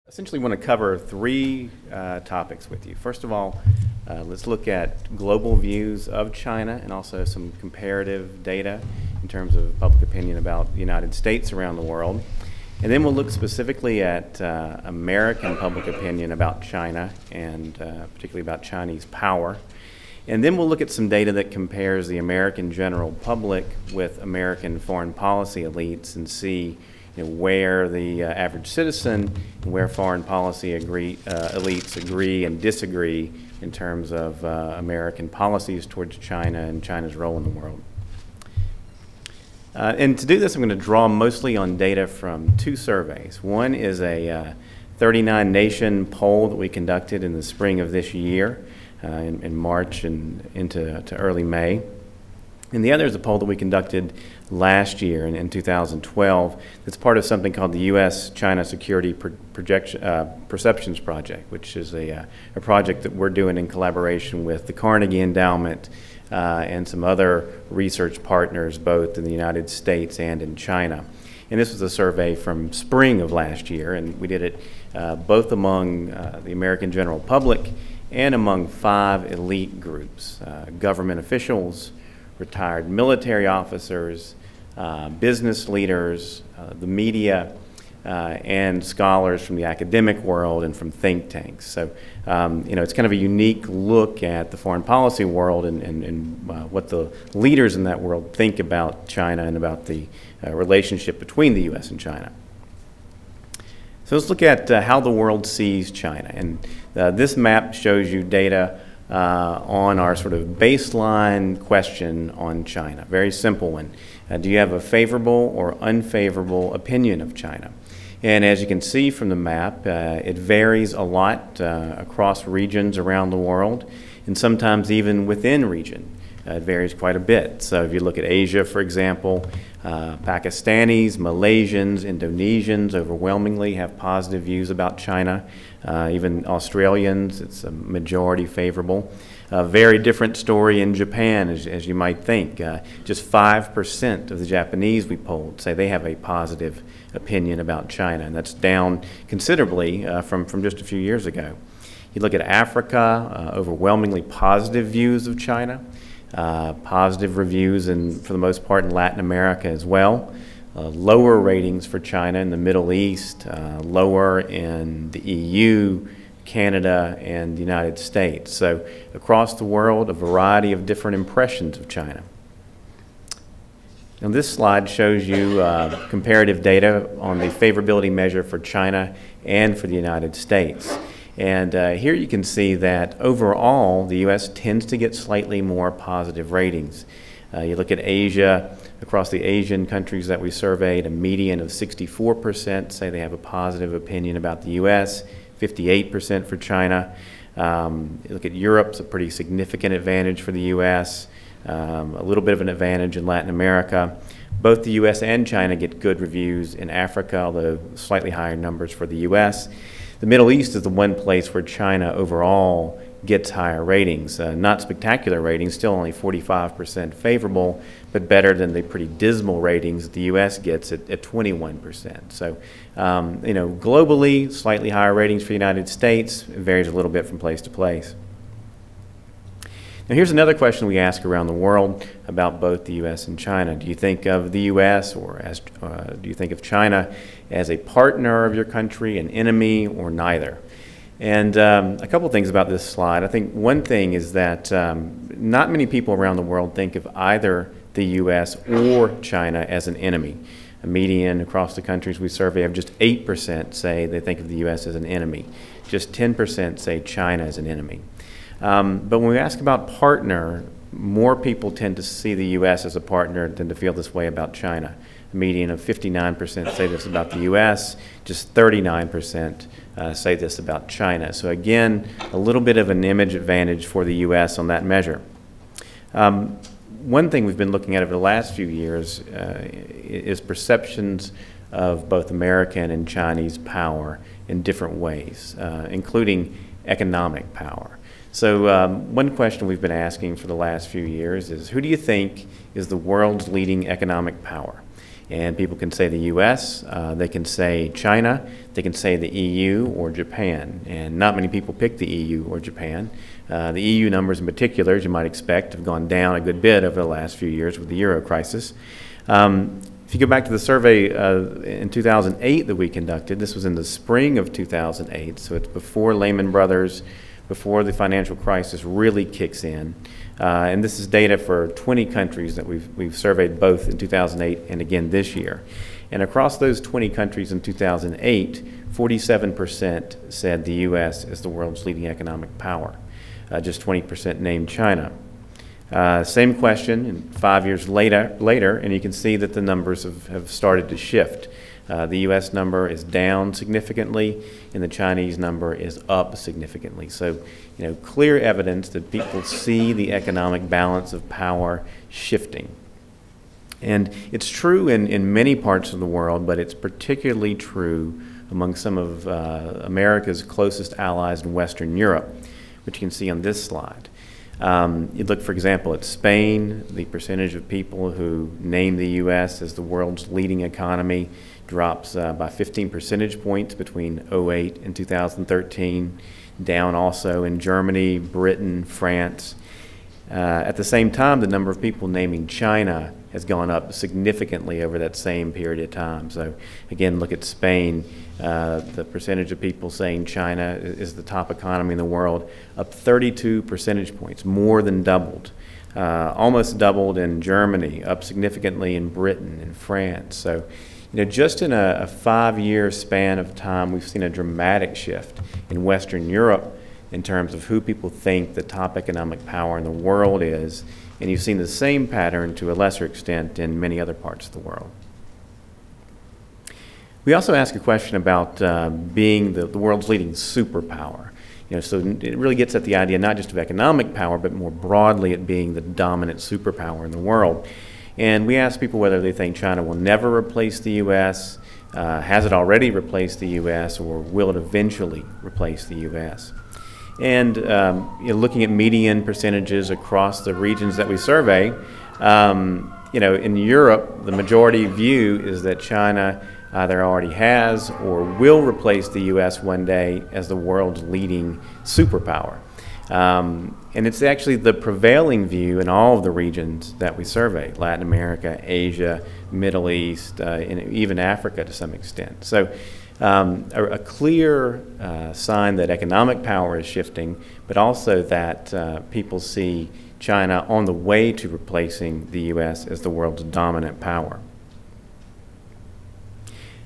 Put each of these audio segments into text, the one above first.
Essentially want to cover three topics with you. First of all, let's look at global views of China and also some comparative data in terms of public opinion about the United States around the world. And then we'll look specifically at American public opinion about China and particularly about Chinese power. And then we'll look at some data that compares the American general public with American foreign policy elites and see where the average citizen and where foreign policy elites agree and disagree in terms of American policies towards China and China's role in the world. And to do this, I'm going to draw mostly on data from two surveys. One is a 39-nation poll that we conducted in the spring of this year, in March and into early May. And the other is a poll that we conducted last year in 2012 that's part of something called the U.S. China Security Perceptions Project, which is a project that we're doing in collaboration with the Carnegie Endowment and some other research partners both in the United States and in China. And this was a survey from spring of last year, and we did it both among the American general public and among 5 elite groups, government officials, retired military officers, business leaders, the media, and scholars from the academic world and from think tanks. So, it's kind of a unique look at the foreign policy world and what the leaders in that world think about China and about the relationship between the U.S. and China. So let's look at how the world sees China. And this map shows you data on our sort of baseline question on China. Very simple one. Do you have a favorable or unfavorable opinion of China? And as you can see from the map, it varies a lot across regions around the world, and sometimes even within region. It varies quite a bit. So if you look at Asia, for example, Pakistanis, Malaysians, Indonesians overwhelmingly have positive views about China. Even Australians, it's a majority favorable. A very different story in Japan, as you might think. Just 5% of the Japanese we polled say they have a positive opinion about China, and that's down considerably from just a few years ago. You look at Africa, overwhelmingly positive views of China. Positive reviews, for the most part, in Latin America as well. Lower ratings for China in the Middle East, lower in the EU, Canada, and the United States. So across the world, a variety of different impressions of China. Now this slide shows you comparative data on the favorability measure for China and for the United States. And here you can see that overall, the U.S. tends to get slightly more positive ratings. You look at Asia, across the Asian countries that we surveyed, a median of 64% say they have a positive opinion about the U.S., 58% for China. You look at Europe, it's a pretty significant advantage for the U.S., a little bit of an advantage in Latin America. Both the U.S. and China get good reviews in Africa, although slightly higher numbers for the U.S. The Middle East is the one place where China overall gets higher ratings. Not spectacular ratings, still only 45% favorable, but better than the pretty dismal ratings that the U.S. gets at 21%. So, globally, slightly higher ratings for the United States. It varies a little bit from place to place. Now here's another question we ask around the world about both the U.S. and China. Do you think of the U.S. or do you think of China as a partner of your country, an enemy, or neither? And a couple things about this slide. I think one thing is that not many people around the world think of either the U.S. or China as an enemy. A median across the countries we survey of just 8% say they think of the U.S. as an enemy. Just 10% say China as an enemy. But when we ask about partner, more people tend to see the U.S. as a partner than to feel this way about China. A median of 59% say this about the U.S., just 39% say this about China. So again, a little bit of an image advantage for the U.S. on that measure. One thing we've been looking at over the last few years is perceptions of both American and Chinese power in different ways, including economic power. So one question we've been asking for the last few years is, who do you think is the world's leading economic power? And people can say the U.S., they can say China, they can say the EU or Japan. And not many people pick the EU or Japan. The EU numbers in particular, as you might expect, have gone down a good bit over the last few years with the euro crisis. If you go back to the survey in 2008 that we conducted, this was in the spring of 2008, so it's before Lehman Brothers, before the financial crisis really kicks in. And this is data for 20 countries that we've surveyed both in 2008 and again this year. And across those 20 countries in 2008, 47% said the U.S. is the world's leading economic power. Just 20% named China. Same question, and 5 years later, and you can see that the numbers have started to shift. The U.S. number is down significantly, and the Chinese number is up significantly. So, clear evidence that people see the economic balance of power shifting. And it's true in many parts of the world, but it's particularly true among some of America's closest allies in Western Europe, which you can see on this slide. You look, for example, at Spain. The percentage of people who name the U.S. as the world's leading economy drops by 15 percentage points between 2008 and 2013, down also in Germany, Britain, France. At the same time, the number of people naming China has gone up significantly over that same period of time. So again, look at Spain. The percentage of people saying China is the top economy in the world, up 32 percentage points, more than doubled. Almost doubled in Germany, up significantly in Britain and France. So, just in a 5-year span of time, we've seen a dramatic shift in Western Europe in terms of who people think the top economic power in the world is. And you've seen the same pattern to a lesser extent in many other parts of the world. We also ask a question about being the world's leading superpower. So it really gets at the idea not just of economic power, but more broadly at being the dominant superpower in the world. And we ask people whether they think China will never replace the U.S., has it already replaced the U.S., or will it eventually replace the U.S.? And looking at median percentages across the regions that we survey, in Europe, the majority view is that China either already has or will replace the U.S. one day as the world's leading superpower. And it's actually the prevailing view in all of the regions that we survey: Latin America, Asia, Middle East, and even Africa to some extent. So a clear sign that economic power is shifting, but also that people see China on the way to replacing the U.S. as the world's dominant power.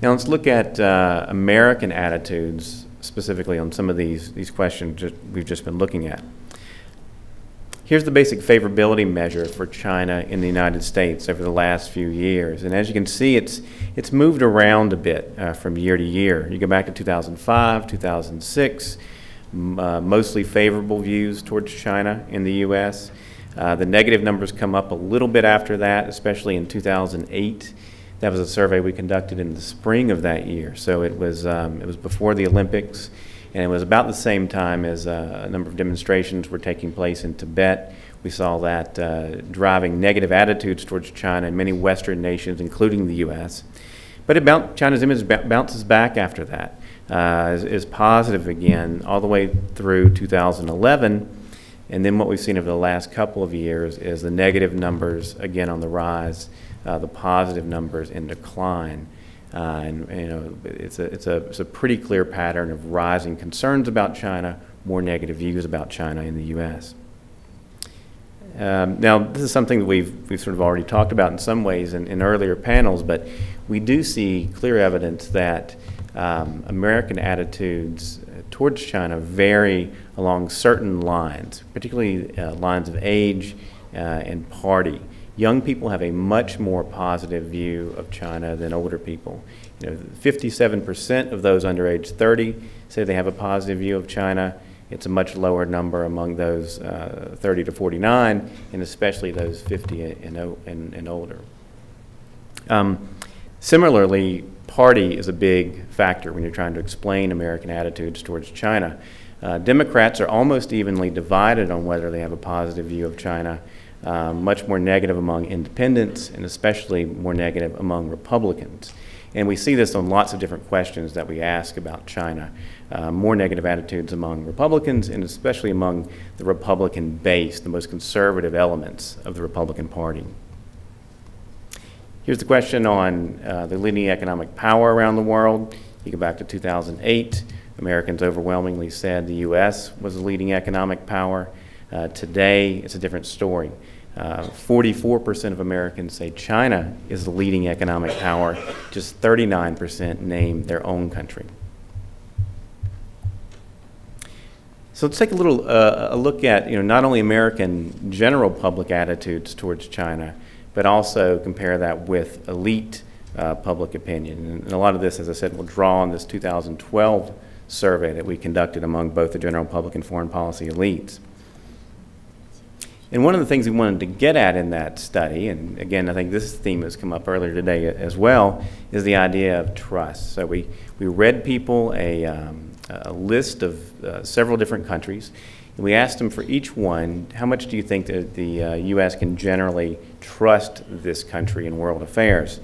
Now let's look at American attitudes specifically on some of these questions we've just been looking at. Here's the basic favorability measure for China in the United States over the last few years. And as you can see, it's moved around a bit from year to year. You go back to 2005, 2006, mostly favorable views towards China in the U.S. The negative numbers come up a little bit after that, especially in 2008. That was a survey we conducted in the spring of that year. So it was before the Olympics, and it was about the same time as a number of demonstrations were taking place in Tibet. We saw that driving negative attitudes towards China in many Western nations, including the U.S. But China's image bounces back after that, is positive again all the way through 2011. And then what we've seen over the last couple of years is the negative numbers again on the rise, the positive numbers in decline. It's a pretty clear pattern of rising concerns about China, more negative views about China in the U.S. Now, this is something that we've sort of already talked about in some ways in earlier panels, but we do see clear evidence that American attitudes towards China vary along certain lines, particularly lines of age and party. Young people have a much more positive view of China than older people. 57% of those under age 30 say they have a positive view of China. It's a much lower number among those 30 to 49, and especially those 50 and older. Similarly, party is a big factor when you're trying to explain American attitudes towards China. Democrats are almost evenly divided on whether they have a positive view of China. much more negative among independents, and especially more negative among Republicans. And we see this on lots of different questions that we ask about China. More negative attitudes among Republicans, and especially among the Republican base, the most conservative elements of the Republican Party. Here's the question on the leading economic power around the world. You go back to 2008. Americans overwhelmingly said the U.S. was the leading economic power. Today, it's a different story. 44% of Americans say China is the leading economic power. Just 39% name their own country. So let's take a little a look at not only American general public attitudes towards China, but also compare that with elite public opinion. And a lot of this, as I said, will draw on this 2012 survey that we conducted among both the general public and foreign policy elites. And one of the things we wanted to get at in that study, and again, I think this theme has come up earlier today as well, is the idea of trust. So we read people a list of several different countries, and we asked them for each one, how much do you think that the U.S. can generally trust this country in world affairs?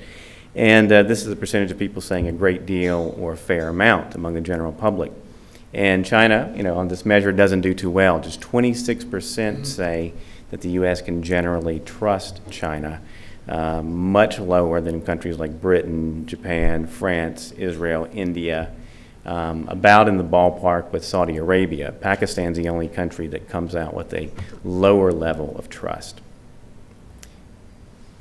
And this is a percentage of people saying a great deal or a fair amount among the general public. And China, on this measure doesn't do too well. Just 26% say that the U.S. can generally trust China, much lower than countries like Britain, Japan, France, Israel, India, about in the ballpark with Saudi Arabia. Pakistan's the only country that comes out with a lower level of trust.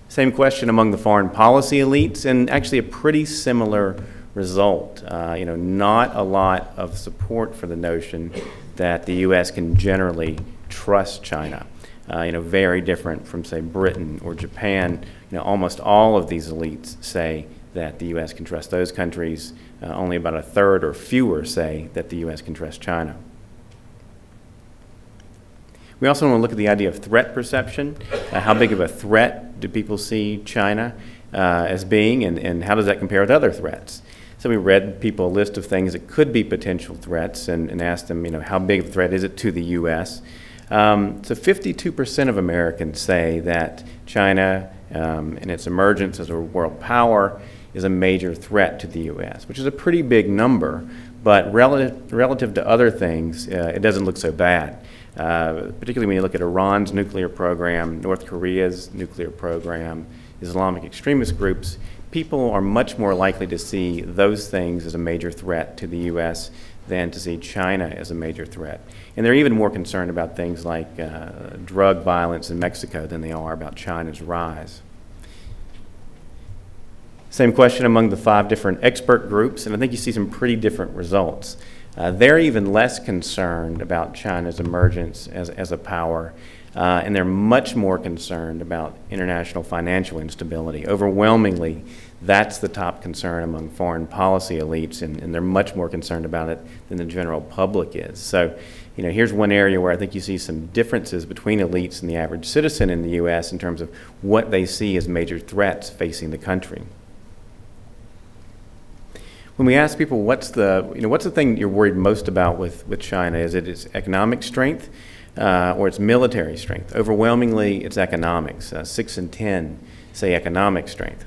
Same question among the foreign policy elites, and actually a pretty similar result. Not a lot of support for the notion that the U.S. can generally trust China. Very different from, say, Britain or Japan. Almost all of these elites say that the U.S. can trust those countries. Only about a third or fewer say that the U.S. can trust China. We also want to look at the idea of threat perception. How big of a threat do people see China as being, and how does that compare with other threats? So we read people a list of things that could be potential threats and asked them, how big of a threat is it to the U.S.? So 52% of Americans say that China and its emergence as a world power is a major threat to the U.S., which is a pretty big number, but relative to other things, it doesn't look so bad. Particularly when you look at Iran's nuclear program, North Korea's nuclear program, Islamic extremist groups, people are much more likely to see those things as a major threat to the U.S. than to see China as a major threat. And they're even more concerned about things like drug violence in Mexico than they are about China's rise. Same question among the 5 different expert groups, and I think you see some pretty different results. They're even less concerned about China's emergence as a power, and they're much more concerned about international financial instability. Overwhelmingly, that's the top concern among foreign policy elites, and they're much more concerned about it than the general public is. So, here's one area where I think you see some differences between elites and the average citizen in the U.S. in terms of what they see as major threats facing the country. When we ask people what's the thing you're worried most about with China, is it its economic strength or its military strength? Overwhelmingly, it's economics. 6 in 10 say economic strength.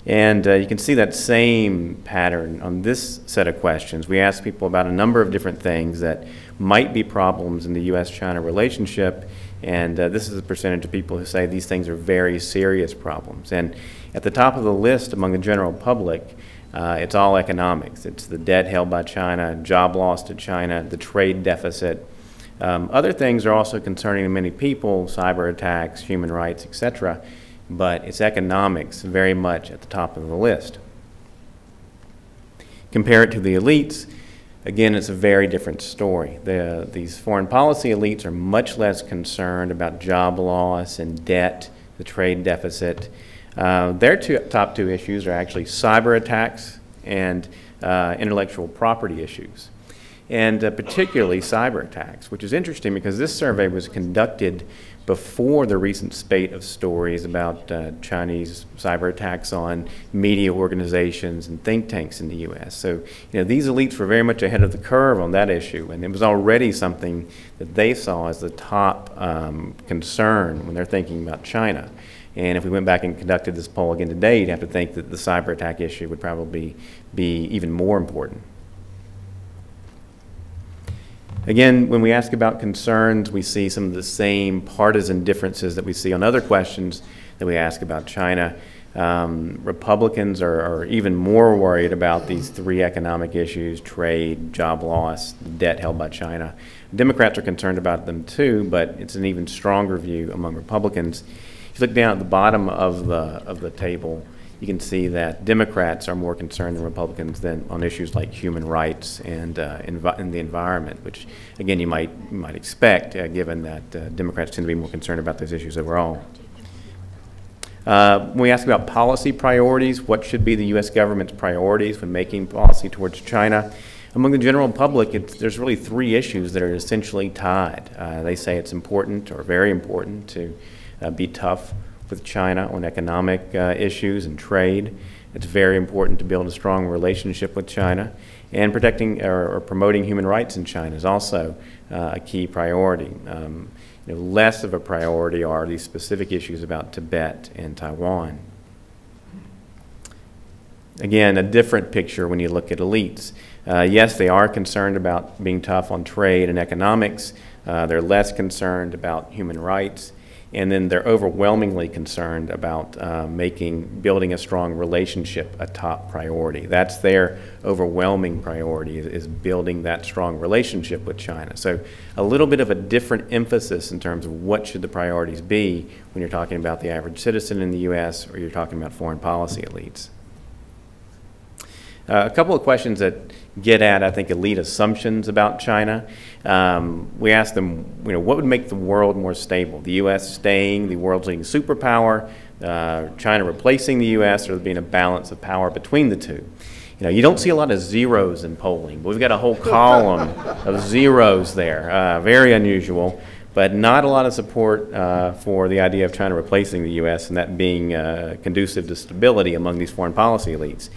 And you can see that same pattern on this set of questions. We asked people about a number of different things that might be problems in the U.S.-China relationship, and this is the percentage of people who say these things are very serious problems. And at the top of the list among the general public, it's all economics. It's the debt held by China, job loss to China, the trade deficit. Other things are also concerning to many people, cyber attacks, human rights, etc., but it's economics very much at the top of the list. Compare it to the elites, again, it's a very different story. These foreign policy elites are much less concerned about job loss and debt, the trade deficit. Their top 2 issues are actually cyber attacks and intellectual property issues, and particularly cyber attacks, which is interesting because this survey was conducted before the recent spate of stories about Chinese cyber attacks on media organizations and think tanks in the U.S. So, these elites were very much ahead of the curve on that issue, and it was already something that they saw as the top concern when they're thinking about China. And if we went back and conducted this poll again today, you'd have to think that the cyber attack issue would probably be even more important. Again, when we ask about concerns, we see some of the same partisan differences that we see on other questions that we ask about China. Republicans are even more worried about these three economic issues: trade, job loss, debt held by China. Democrats are concerned about them too, but it's an even stronger view among Republicans. If you look down at the bottom of the table, you can see that Democrats are more concerned than Republicans on issues like human rights and the environment, which, again, you might expect, given that Democrats tend to be more concerned about those issues overall. When we ask about policy priorities, what should be the U.S. government's priorities when making policy towards China? Among the general public, there's really three issues that are essentially tied. They say it's important, or very important, to be tough with China on economic issues and trade. It's very important to build a strong relationship with China, and protecting or promoting human rights in China is also a key priority. Less of a priority are these specific issues about Tibet and Taiwan. Again, a different picture when you look at elites. Yes, they are concerned about being tough on trade and economics. They're less concerned about human rights. And then they're overwhelmingly concerned about building a strong relationship a top priority. That's their overwhelming priority, is building that strong relationship with China. So a little bit of a different emphasis in terms of what should the priorities be when you're talking about the average citizen in the U.S. or you're talking about foreign policy elites. A couple of questions that get at, I think, elite assumptions about China. We asked them, what would make the world more stable? The U.S. staying the world's leading superpower, China replacing the U.S., or there being a balance of power between the two? You don't see a lot of zeros in polling, but we've got a whole column of zeros there. Very unusual, but not a lot of support for the idea of China replacing the U.S. and that being conducive to stability among these foreign policy elites.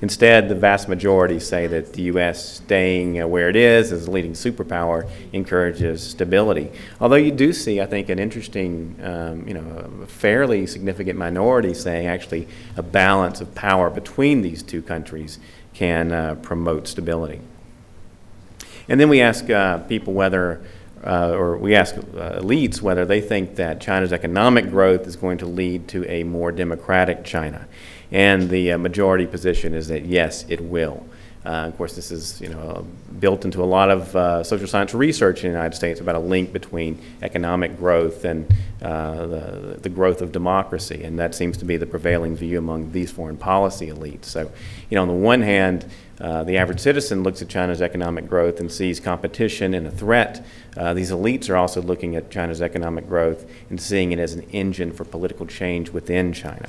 Instead, the vast majority say that the U.S. staying where it is as a leading superpower encourages stability. Although you do see, I think, an interesting, a fairly significant minority saying actually a balance of power between these two countries can promote stability. And then we ask people whether, or we ask elites whether they think that China's economic growth is going to lead to a more democratic China. And the majority position is that yes, it will. Of course, this is built into a lot of social science research in the United States about a link between economic growth and the growth of democracy, and that seems to be the prevailing view among these foreign policy elites. So, on the one hand, the average citizen looks at China's economic growth and sees competition and a threat. These elites are also looking at China's economic growth and seeing it as an engine for political change within China.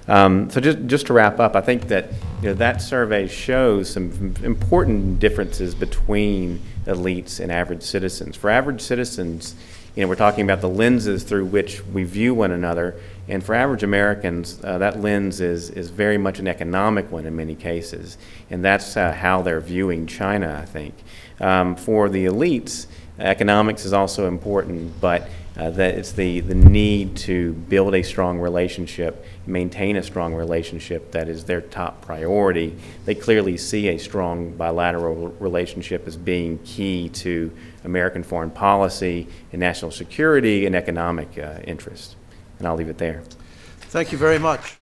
So just to wrap up, I think that that survey shows some important differences between elites and average citizens. For average citizens, we're talking about the lenses through which we view one another, and for average Americans, that lens is very much an economic one in many cases, and that's how they're viewing China, I think. For the elites, economics is also important, but that it's the need to build a strong relationship, maintain a strong relationship that is their top priority. They clearly see a strong bilateral relationship as being key to American foreign policy and national security and economic interests. And I'll leave it there. Thank you very much.